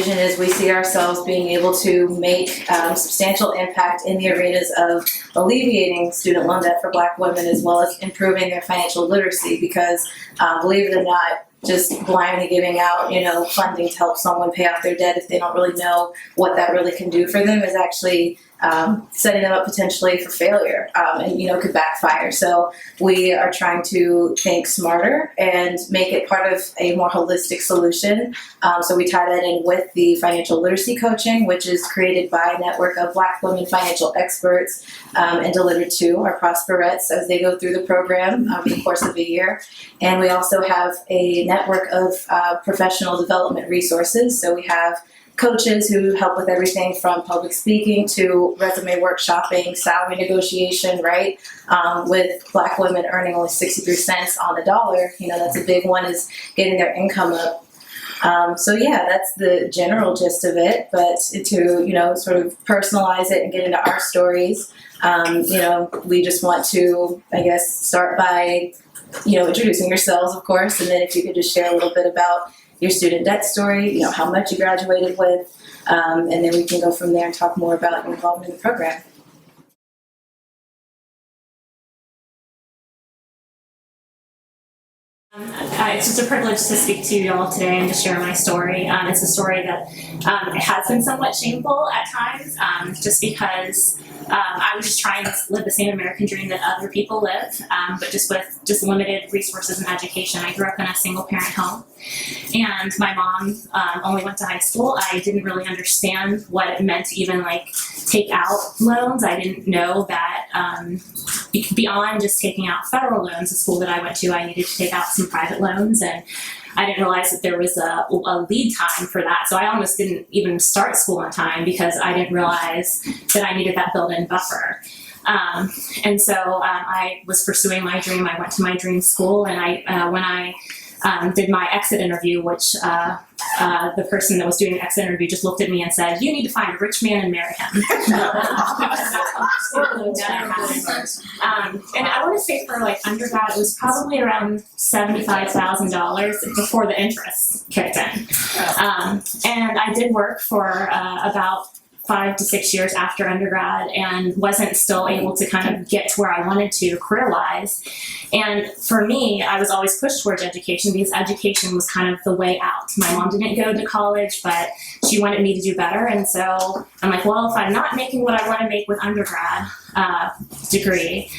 vision is we see ourselves being able to make substantial impact in the arenas of alleviating student loan debt for Black women, as well as improving their financial literacy, because believe it or not, just blindly giving out, funding to help someone pay off their debt if they don't really know what that really can do for them is actually setting them up potentially for failure, and could backfire. So we are trying to think smarter and make it part of a more holistic solution. So we tie that in with the financial literacy coaching, which is created by a network of Black women financial experts and delivered to our Prosperettes as they go through the program over the course of a year. And we also have a network of professional development resources. So we have coaches who help with everything from public speaking to resume workshopping, salary negotiation, right? With Black women earning only 63 cents on the dollar, that's a big one, is getting their income up. So yeah, that's the general gist of it, but to, sort of personalize it and get into our stories, we just want to, I guess, start by, introducing yourselves, of course, and then if you could just share a little bit about your student debt story, how much you graduated with, and then we can go from there and talk more about your involvement in the program. It's just a privilege to speak to you all today and to share my story. It's a story that has been somewhat shameful at times, just because I was just trying to live the same American dream that other people live, but just with limited resources and education. I grew up in a single parent home, and my mom only went to high school. I didn't really understand what it meant to even take out loans. I didn't know that beyond just taking out federal loans, the school that I went to, I needed to take out some private loans, and I didn't realize that there was a lead time for that. So I almost didn't even start school on time because I didn't realize that I needed that built-in buffer. And so I was pursuing my dream. I went to my dream school, and when I did my exit interview, which the person that was doing the exit interview just looked at me and said, "You need to find a rich man and marry him." And I want to say for undergrad, it was probably around $75,000 before the interest kicked in. And I did work for about 5 to 6 years after undergrad and wasn't still able to kind of get to where I wanted to career-wise. And for me, I was always pushed towards education because education was kind of the way out. My mom didn't go to college, but she wanted me to do better. And so I'm like, well, if I'm not making what I want to make with undergrad degree,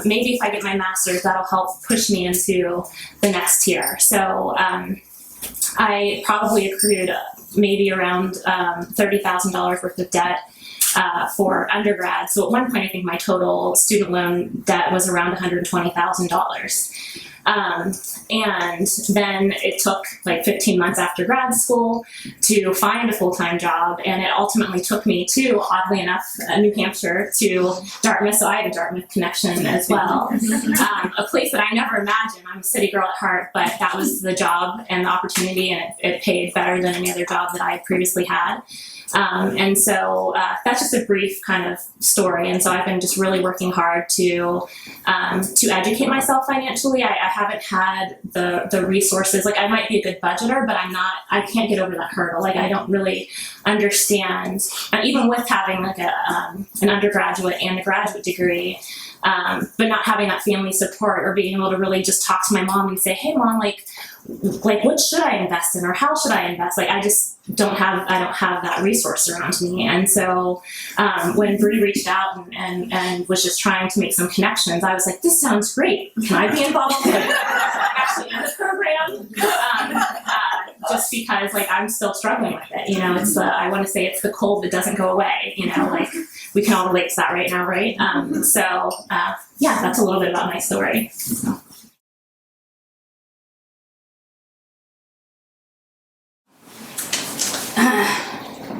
maybe if I get my master's, that'll help push me into the next tier. So I probably accrued maybe around $30,000 worth of debt for undergrad. So at one point, I think my total student loan debt was around $120,000. And then it took 15 months after grad school to find a full-time job, and it ultimately took me to, oddly enough, New Hampshire to Dartmouth, so I had a Dartmouth connection as well. A place that I never imagined. I'm a city girl at heart, but that was the job and the opportunity, and it paid better than any other job that I had previously had. And so that's just a brief kind of story. And so I've been just really working hard to educate myself financially. I haven't had the resources. I might be a good budgeter, but I can't get over that hurdle. I don't really understand, even with having an undergraduate and a graduate degree, but not having that family support or being able to really just talk to my mom and say, "Hey mom, what should I invest in, or how should I invest?" I just don't have that resource around me. And so when Bree reached out and was just trying to make some connections, I was like, "This sounds great. Can I be involved?" I'm actually in the program, just because I'm still struggling with it. It's I want to say it's the cold that doesn't go away. We can all relate to that right now, right? Yeah, that's a little bit about my story.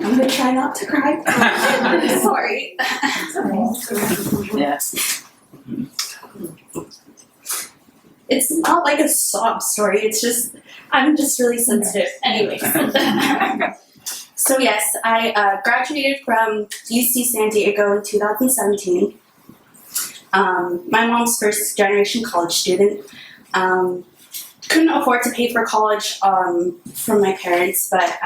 I'm gonna try not to cry. Sorry. Yes. It's not like a sob story. It's just I'm just really sensitive. Anyways. So yes, I graduated from UC San Diego in 2017. My mom's first generation college student. Couldn't afford to pay for college from my parents, but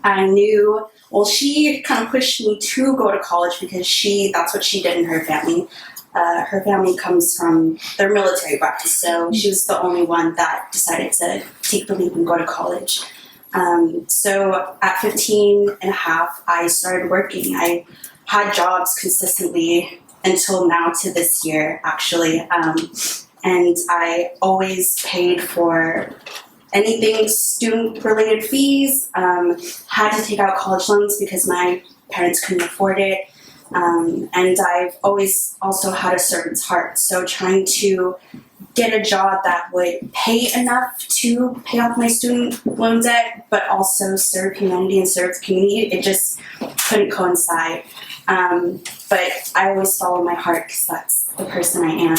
I knew, well, she kind of pushed me to go to college because that's what she did in her family. Her family comes from, they're military brats, so she was the only one that decided to take the leap and go to college. So at 15 and a half, I started working. I had jobs consistently until now to this year, actually. And I always paid for anything student-related fees, had to take out college loans because my parents couldn't afford it. And I've always also had a servant's heart. So trying to get a job that would pay enough to pay off my student loan debt, but also serve humanity and serve the community, it just couldn't coincide. But I always follow my heart because that's the person I am.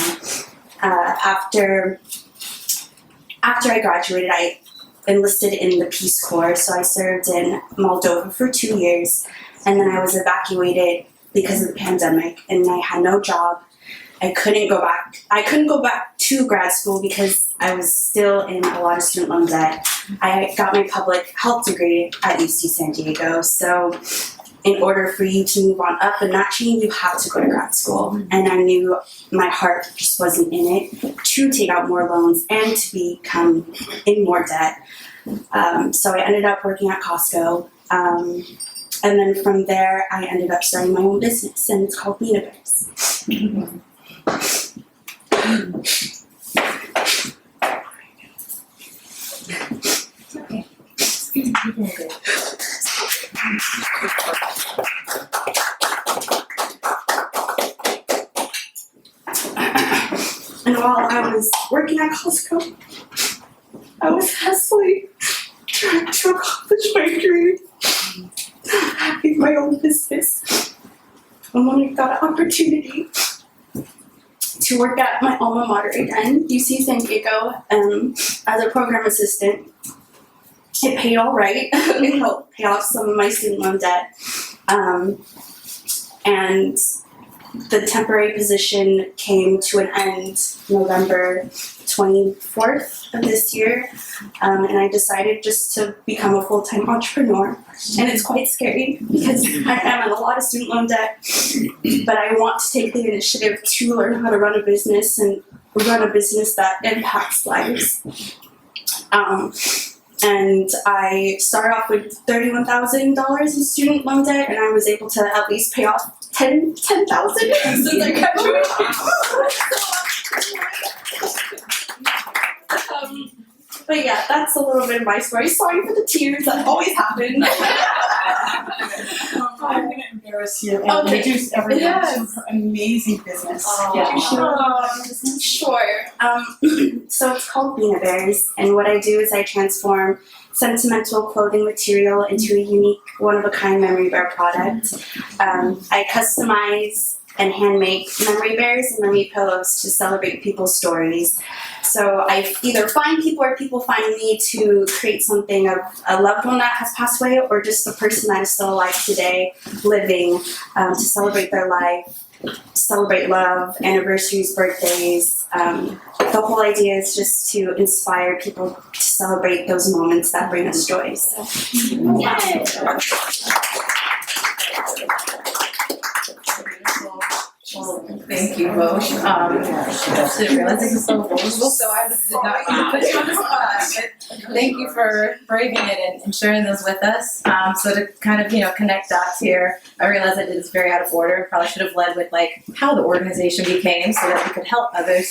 After I graduated, I enlisted in the Peace Corps, so I served in Moldova for 2 years, and then I was evacuated because of the pandemic, and I had no job. I couldn't go back to grad school because I was still in a lot of student loan debt. I got my public health degree at UC San Diego, so in order for you to move on up in that chain, you have to go to grad school. And I knew my heart just wasn't in it to take out more loans and to become in more debt. So I ended up working at Costco. And then from there, I ended up starting my own business, and it's called Mina Bears. And while I was working at Costco, I was hustling, trying to accomplish my dream, having my own business. And when I got an opportunity to work at my alma mater again, UC San Diego, as a program assistant, it paid all right. It helped pay off some of my student loan debt. And the temporary position came to an end November 24th of this year. And I decided just to become a full-time entrepreneur. And it's quite scary because I am in a lot of student loan debt, but I want to take the initiative to learn how to run a business and run a business that impacts lives. And I started off with $31,000 in student loan debt, and I was able to at least pay off $10,000 since I graduated. But yeah, that's a little bit of my story. Sorry for the tears, that always happen. I'm going to embarrass you and introduce everyone to her amazing business. Sure. So it's called Mina Bears, and what I do is I transform sentimental clothing material into a unique, one-of-a-kind memory bear product. I customize and hand make memory bears and memory pillows to celebrate people's stories. So I either find people or people find me to create something of a loved one that has passed away or just the person that is still alive today, living, to celebrate their life, celebrate love, anniversaries, birthdays. The whole idea is just to inspire people to celebrate those moments that bring us joy. So. Well, thank you both. I didn't realize it was so vulnerable, so I did not put you on the spot. But thank you for braving it and sharing those with us. So to kind of, connect dots here, I realized I did this very out of order. Probably should have led with how the organization became so that we could help others.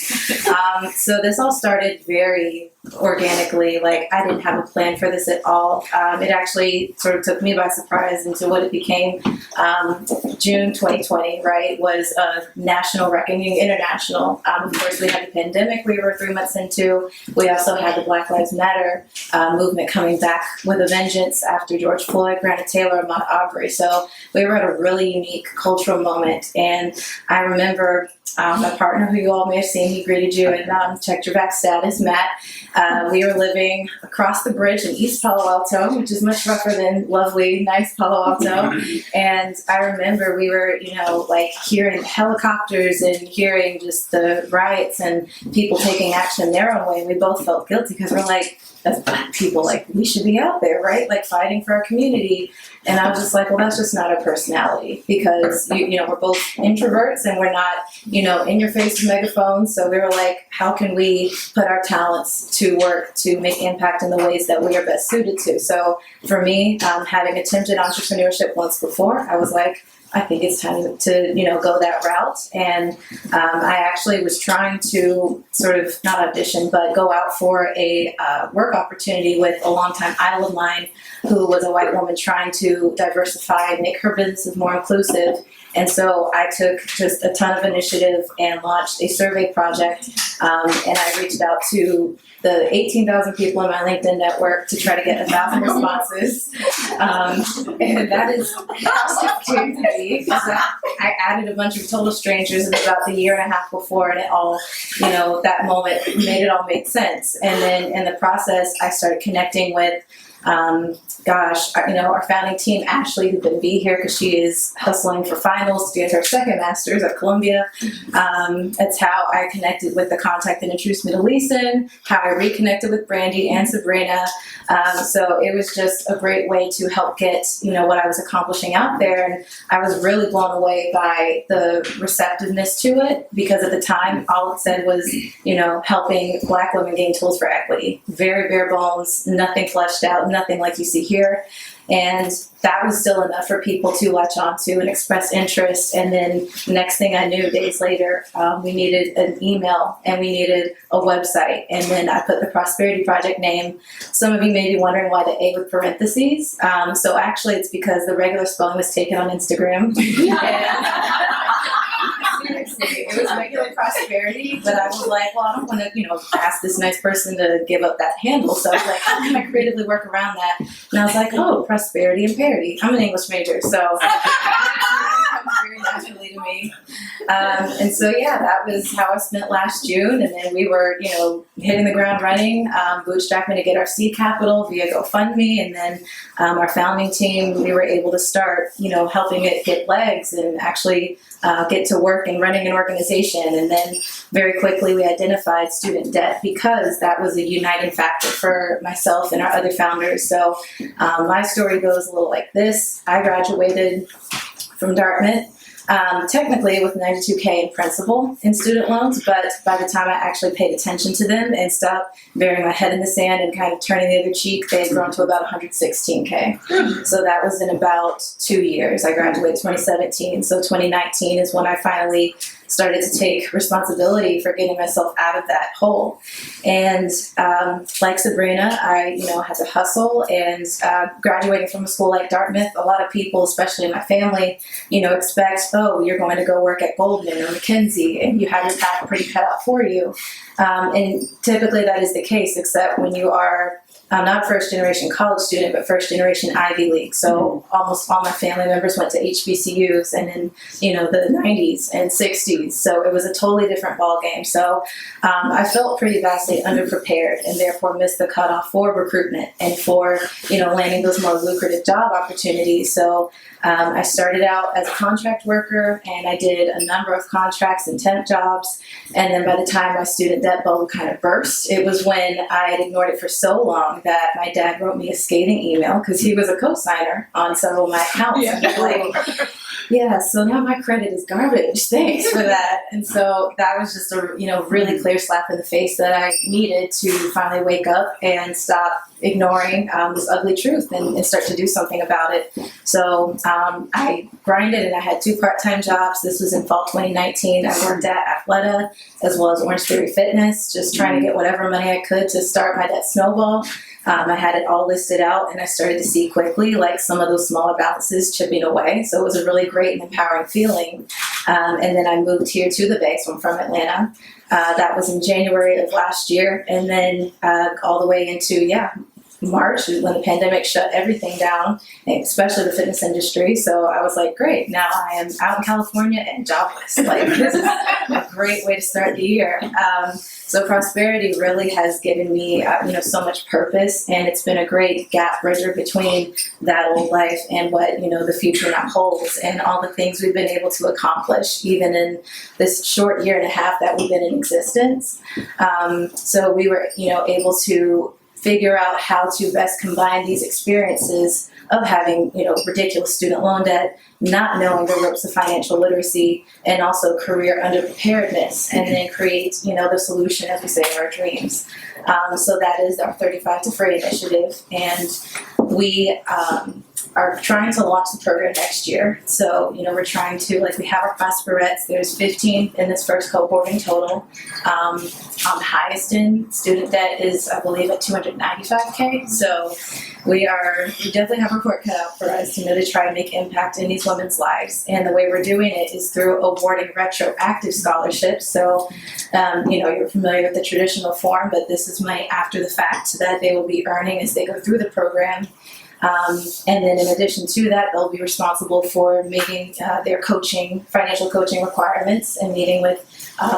So this all started very organically. I didn't have a plan for this at all. It actually sort of took me by surprise into what it became. June 2020, right, was a national reckoning, international. Of course, we had the pandemic we were 3 months into. We also had the Black Lives Matter movement coming back with a vengeance after George Floyd, Breonna Taylor, and Ahmaud Arbery. So we were at a really unique cultural moment. And I remember my partner, who you all may have seen, he greeted you and checked your back status, Matt. We were living across the bridge in East Palo Alto, which is much rougher than lovely, nice Palo Alto. And I remember we were, like hearing helicopters and hearing just the riots and people taking action their own way. And we both felt guilty because we're like, as Black people, like, we should be out there, right? Like, fighting for our community. And I was just like, well, that's just not our personality because, we're both introverts and we're not, in your face with megaphones. So we were like, how can we put our talents to work to make impact in the ways that we are best suited to? So for me, having attempted entrepreneurship once before, I was like, I think it's time to go that route. And I actually was trying to sort of not audition, but go out for a work opportunity with a longtime idol of mine who was a white woman trying to diversify and make her businesses more inclusive. And so I took just a ton of initiative and launched a survey project. And I reached out to the 18,000 people in my LinkedIn network to try to get 1,000 responses. And that is came to me because I added a bunch of total strangers in about the year and a half before, and it all, that moment made it all make sense. And then in the process, I started connecting with our founding team, Ashley, who couldn't be here because she is hustling for finals to get her second master's at Columbia. That's how I connected with the contact that introduced me to Leeson, how I reconnected with Brandea and Sabrina. So it was just a great way to help get, what I was accomplishing out there. And I was really blown away by the receptiveness to it because at the time, all it said was, helping Black women gain tools for equity. Very bare bones, nothing fleshed out, nothing like you see here. And that was still enough for people to latch onto and express interest. And then next thing I knew, days later, we needed an email and we needed a website. And then I put the Prosperity Project name. Some of you may be wondering why the A with parentheses. So actually it's because the regular spelling was taken on Instagram. Seriously, it was regular Prosperity, but I was like, well, I don't want to, ask this nice person to give up that handle. So I was like, how can I creatively work around that? And I was like, oh, Prosperity and Parity. I'm an English major, so it comes very naturally to me. And so, that was how I spent last June. And then we were, hitting the ground running, bootstrapping to get our seed capital via GoFundMe. And then our founding team, we were able to start, helping it get legs and actually get to work and running an organization. And then very quickly we identified student debt because that was a uniting factor for myself and our other founders. So my story goes a little like this. I graduated from Dartmouth, technically with $92K in principal in student loans, but by the time I actually paid attention to them and stopped burying my head in the sand and kind of turning the other cheek, they had grown to about $116K. So that was in about 2 years. I graduated 2017, so 2019 is when I finally started to take responsibility for getting myself out of that hole. And like Sabrina, I had to hustle. And graduating from a school like Dartmouth, a lot of people, especially in my family, expect, oh, you're going to go work at Goldman or McKinsey, and you have your path pretty cut out for you. And typically that is the case, except when you are not first generation college student, but first generation Ivy League. So almost all my family members went to HBCUs and in, the 90s and 60s. So it was a totally different ball game. So I felt pretty vastly underprepared and therefore missed the cutoff for recruitment and for, landing those more lucrative job opportunities. So I started out as a contract worker and I did a number of contracts and temp jobs. And then by the time my student debt bubble kind of burst, it was when I had ignored it for so long that my dad wrote me a scathing email because he was a co-signer on several of my accounts. Yeah. Yeah, so now my credit is garbage. Thanks for that. And so that was just a really clear slap in the face that I needed to finally wake up and stop ignoring this ugly truth and start to do something about it. So I grinded and I had 2 part-time jobs. This was in fall 2019. I worked at Athleta as well as Orange Theory Fitness, just trying to get whatever money I could to start my debt snowball. I had it all listed out and I started to see quickly like some of those smaller balances chipping away. So it was a really great and empowering feeling. And then I moved here to the Bay, so I'm from Atlanta. That was in January of last year. And then all the way into, March when the pandemic shut everything down, especially the fitness industry. So I was like, great, now I am out in California and jobless. Like, this is a great way to start the year. So Prosperity really has given me, so much purpose, and it's been a great gap bridger between that old life and what, the future now holds, and all the things we've been able to accomplish, even in this short year and a half that we've been in existence. So we were, able to figure out how to best combine these experiences of having, ridiculous student loan debt, not knowing the ropes of financial literacy, and also career underpreparedness, and then create, the solution, as we say, of our dreams. So that is our 35 to Free initiative, and we are trying to launch the program next year. So, we're trying to, we have our Prosperettes. There's 15 in this first cohort in total. Highest in student debt is, I believe, at $295K. So we definitely have a report cut out for us, to try and make impact in these women's lives. And the way we're doing it is through awarding retroactive scholarships. So, you're familiar with the traditional form, but this is my after the fact that they will be earning as they go through the program. And then in addition to that, they'll be responsible for meeting their financial coaching requirements, and meeting with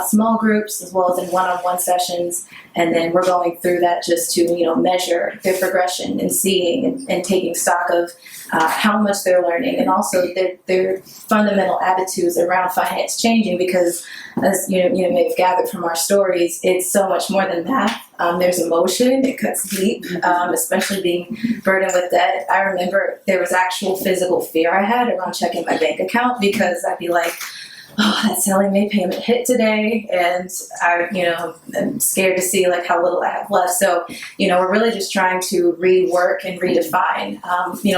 small groups as well as in one-on-one sessions. And then we're going through that just to, measure their progression and seeing and taking stock of how much they're learning, and also their fundamental attitudes around finance changing, because as you may have gathered from our stories, it's so much more than that. There's emotion, it cuts deep, especially being burdened with debt. I remember there was actual physical fear I had around checking my bank account, because I'd be like, oh, that Sallie Mae payment hit today, and I'm scared to see how little I have left. So, we're really just trying to rework and redefine,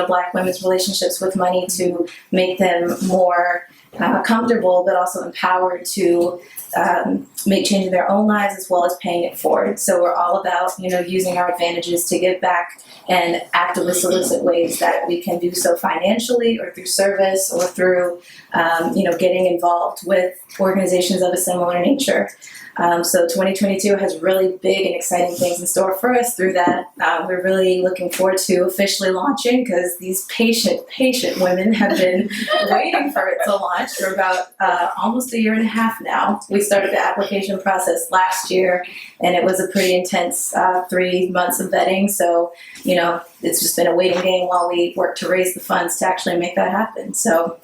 Black women's relationships with money, to make them more comfortable, but also empowered to make change in their own lives, as well as paying it forward. So we're all about, using our advantages to give back, and actively solicit ways that we can do so financially, or through service, or through, getting involved with organizations of a similar nature. So 2022 has really big and exciting things in store for us through that. We're really looking forward to officially launching, because these patient women have been waiting for it to launch for about almost a year and a half now. We started the application process last year, and it was a pretty intense 3 months of vetting. So, it's just been a waiting game while we work to raise the funds to actually make that happen. So,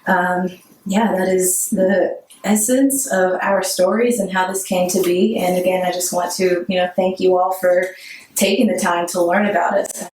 that is the essence of our stories and how this came to be. And again, I just want to, thank you all for taking the time to learn about us.